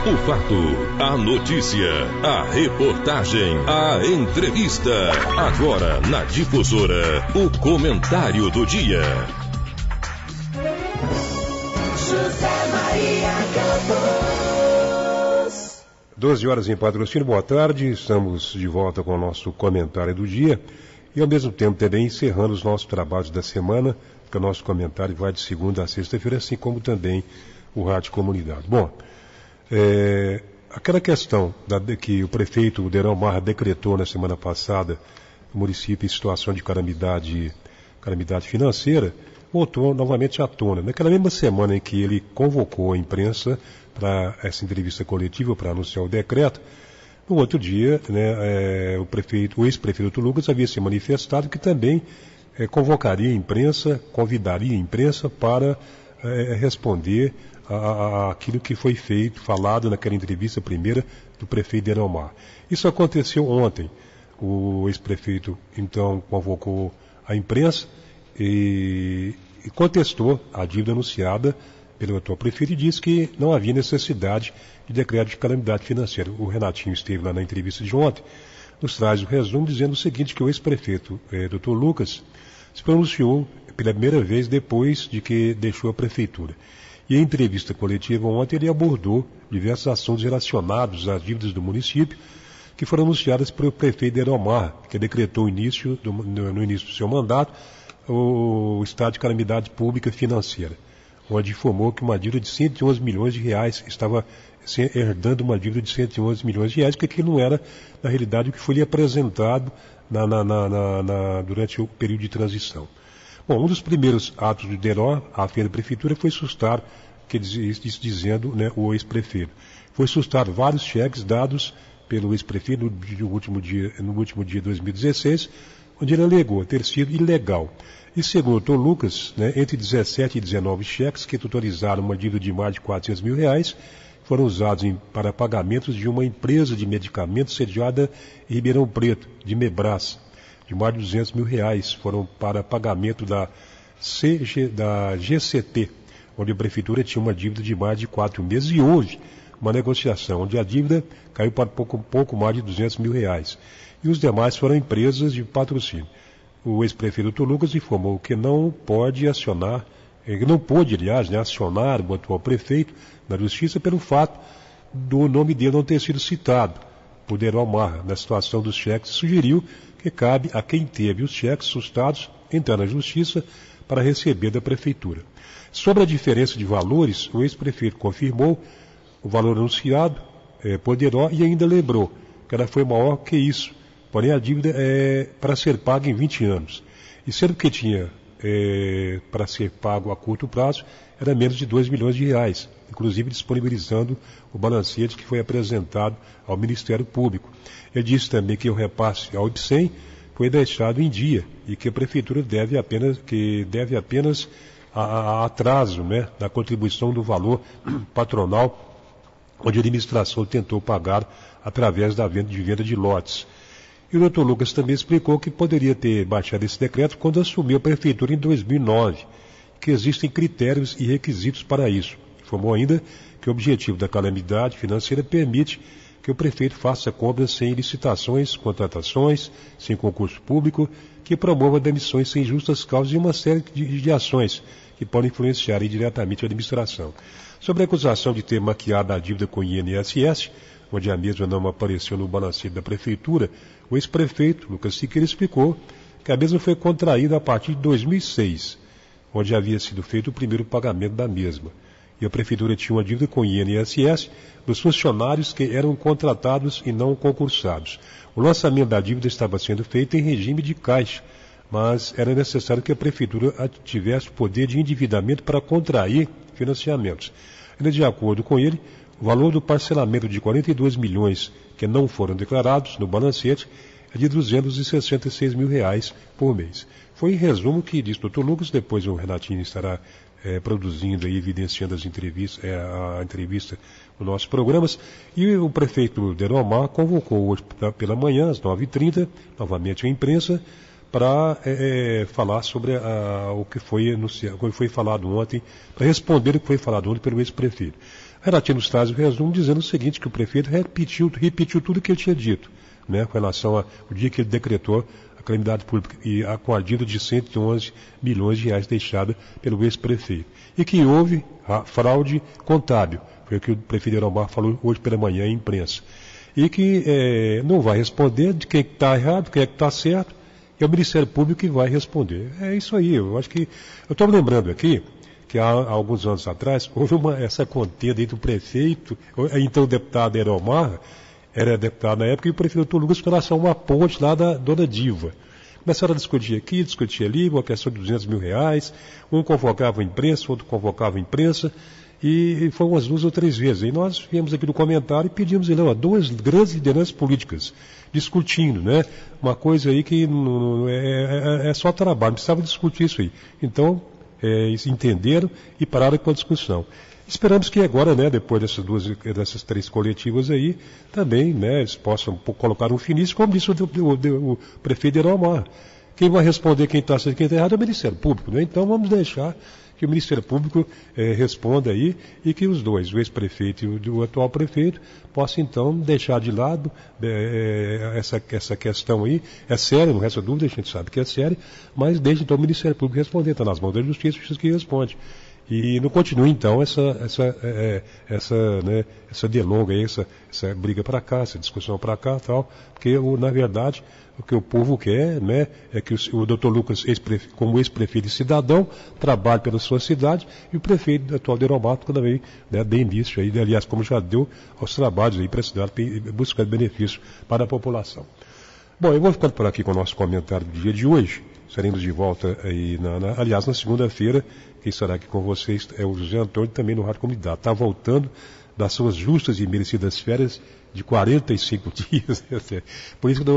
O fato, a notícia, a reportagem, a entrevista. Agora na Difusora, o comentário do dia. José Maria Campos. 12 horas em Patrocínio, boa tarde. Estamos de volta com o nosso comentário do dia e ao mesmo tempo também encerrando os nossos trabalhos da semana, porque o nosso comentário vai de segunda a sexta-feira, assim como também o Rádio Comunidade. Bom, aquela questão que o prefeito Derão Marra decretou na semana passada, o município em situação de calamidade financeira, voltou novamente à tona. Naquela mesma semana em que ele convocou a imprensa para essa entrevista coletiva para anunciar o decreto, no outro dia, o ex-prefeito Lucas havia se manifestado que também convocaria a imprensa, convidaria a imprensa para responder aquilo que foi falado naquela entrevista primeira do prefeito Derão Marra. Isso aconteceu ontem. O ex-prefeito, então, convocou a imprensa e contestou a dívida anunciada pelo atual prefeito e disse que não havia necessidade de decreto de calamidade financeira. O Renatinho esteve lá na entrevista de ontem, nos traz o resumo dizendo o seguinte, que o ex-prefeito, Dr. Lucas, se pronunciou pela primeira vez depois de que deixou a prefeitura. E em entrevista coletiva ontem ele abordou diversos assuntos relacionados às dívidas do município que foram anunciadas pelo prefeito Derão Marra, que decretou no início do seu mandato o estado de calamidade pública financeira, onde informou que uma dívida de 111 milhões de reais estava herdando uma dívida de 111 milhões de reais, que aquilo não era, na realidade, o que foi lhe apresentado durante o período de transição. Bom, um dos primeiros atos de Deró, à frente da prefeitura, foi sustar, dizendo o ex-prefeito, foi sustar vários cheques dados pelo ex-prefeito no último dia de 2016, onde ele alegou ter sido ilegal. E segundo o Dr. Lucas, entre 17 e 19 cheques que totalizaram uma dívida de mais de 400 mil reais, foram usados para pagamentos de uma empresa de medicamentos sediada em Ribeirão Preto, de Mebras, de mais de 200 mil reais, foram para pagamento da GCT, onde a prefeitura tinha uma dívida de mais de 4 meses, e houve uma negociação onde a dívida caiu para pouco mais de 200 mil reais. E os demais foram empresas de patrocínio. O ex-prefeito Dr. Lucas informou que não pôde, acionar o atual prefeito na justiça pelo fato do nome dele não ter sido citado por Derão Marra na situação dos cheques. Sugeriu que cabe a quem teve os cheques sustados entrar na justiça para receber da prefeitura. Sobre a diferença de valores, o ex-prefeito confirmou o valor anunciado por Deró e ainda lembrou que ela foi maior que isso. Porém, a dívida é para ser paga em 20 anos. E sendo que tinha para ser pago a curto prazo, era menos de 2 milhões de reais, inclusive disponibilizando o balancete que foi apresentado ao Ministério Público. Ele disse também que o repasse ao IPSEM foi deixado em dia e que a Prefeitura deve apenas a atraso da contribuição do valor patronal, onde a administração tentou pagar através da venda de lotes. E o Dr. Lucas também explicou que poderia ter baixado esse decreto quando assumiu a prefeitura em 2009, que existem critérios e requisitos para isso. Informou ainda que o objetivo da calamidade financeira permite que o prefeito faça compras sem licitações, contratações, sem concurso público, que promova demissões sem justas causas e uma série de ações que podem influenciar indiretamente a administração. Sobre a acusação de ter maquiado a dívida com o INSS, onde a mesma não apareceu no balancete da prefeitura, o ex-prefeito Lucas Siqueira explicou que a mesma foi contraída a partir de 2006, onde havia sido feito o primeiro pagamento da mesma. E a prefeitura tinha uma dívida com o INSS dos funcionários que eram contratados e não concursados. O lançamento da dívida estava sendo feito em regime de caixa, mas era necessário que a prefeitura tivesse poder de endividamento para contrair financiamentos. Ainda de acordo com ele, o valor do parcelamento de 42 milhões que não foram declarados no balancete é de 266 mil reais por mês. Foi em resumo que disse o Dr. Lucas, depois o Renatinho estará produzindo e evidenciando a entrevista nos nossos programas, e o prefeito Derão Marra convocou hoje pela manhã, às 9h30, novamente a imprensa, para falar sobre o que foi anunciado, o que foi falado ontem, para responder o que foi falado ontem pelo ex-prefeito. Relatino traz o resumo dizendo o seguinte, que o prefeito repetiu tudo o que ele tinha dito, né, com relação ao dia que ele decretou a calamidade pública e com a dívida de 111 milhões de reais deixada pelo ex-prefeito. E que houve fraude contábil, foi o que o prefeito Aeromar falou hoje pela manhã em imprensa. E que não vai responder de quem está errado, quem é que está certo, é o Ministério Público que vai responder. É isso aí, eu acho que... Eu estou me lembrando aqui que há alguns anos atrás houve essa contenda entre o prefeito, então o deputado Aeromar, era deputado na época, e o prefeito Dr. Lucas com relação a uma ponte lá da Dona Diva. Começaram a discutir aqui, discutir ali, uma questão de 200 mil reais, um convocava a imprensa, outro convocava a imprensa, e foi umas 2 ou 3 vezes. E nós viemos aqui no comentário e pedimos duas grandes lideranças políticas discutindo, né? Uma coisa aí que é só trabalho, precisava discutir isso aí. Então, entenderam e pararam com a discussão. Esperamos que agora, né, depois dessas 3 coletivas aí, também, né, eles possam colocar um finício, como disse o prefeito Aeromar. Quem vai responder quem está certo e quem está errado é o Ministério Público, né? Então vamos deixar que o Ministério Público responda aí e que os dois, o ex-prefeito e o atual prefeito, possam então deixar de lado essa questão aí. É séria, não resta dúvida, a gente sabe que é séria, mas deixe então o Ministério Público responder, está nas mãos da Justiça, a Justiça que responde. E não continue então essa delonga aí, essa briga para cá, essa discussão para cá e tal, porque na verdade o que o povo quer, né, é que o Dr. Lucas, como ex-prefeito e cidadão, trabalhe pela sua cidade, e o prefeito atual de Aeromar também, né, dê início aí, aliás, como já deu aos trabalhos aí para a cidade, buscando benefício para a população. Bom, eu vou ficando por aqui com o nosso comentário do dia de hoje. Estaremos de volta aí, aliás, na segunda-feira. Quem estará aqui com vocês é o José Antônio, também no Rádio Comunidade. Está voltando das suas justas e merecidas férias de 45 dias. Por isso que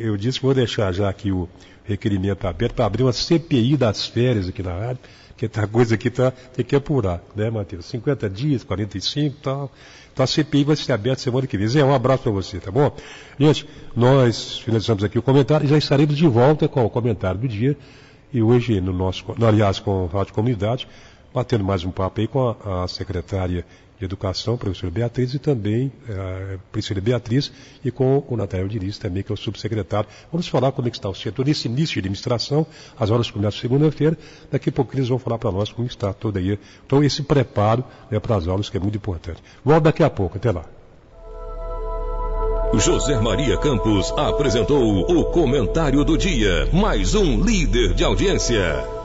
eu disse que vou deixar já aqui o requerimento aberto para abrir uma CPI das férias aqui na rádio, que a coisa aqui tem que apurar, né, Matheus? 50 dias, 45 e tal. Então a CPI vai ser aberta semana que vem. Zé, um abraço para você, tá bom? Gente, nós finalizamos aqui o comentário e já estaremos de volta com o comentário do dia. E hoje, aliás, com a Rádio Comunidade, batendo mais um papo aí com a secretária de Educação, a professora Beatriz, e também a Priscila Beatriz, e com o Nathanael Diniz também, que é o subsecretário. Vamos falar como é que está o setor nesse início de administração, as horas começam segunda-feira, daqui a pouco eles vão falar para nós como está todo aí. Então esse preparo, né, para as aulas que é muito importante. Volto daqui a pouco, até lá. José Maria Campos apresentou o Comentário do Dia, mais um líder de audiência.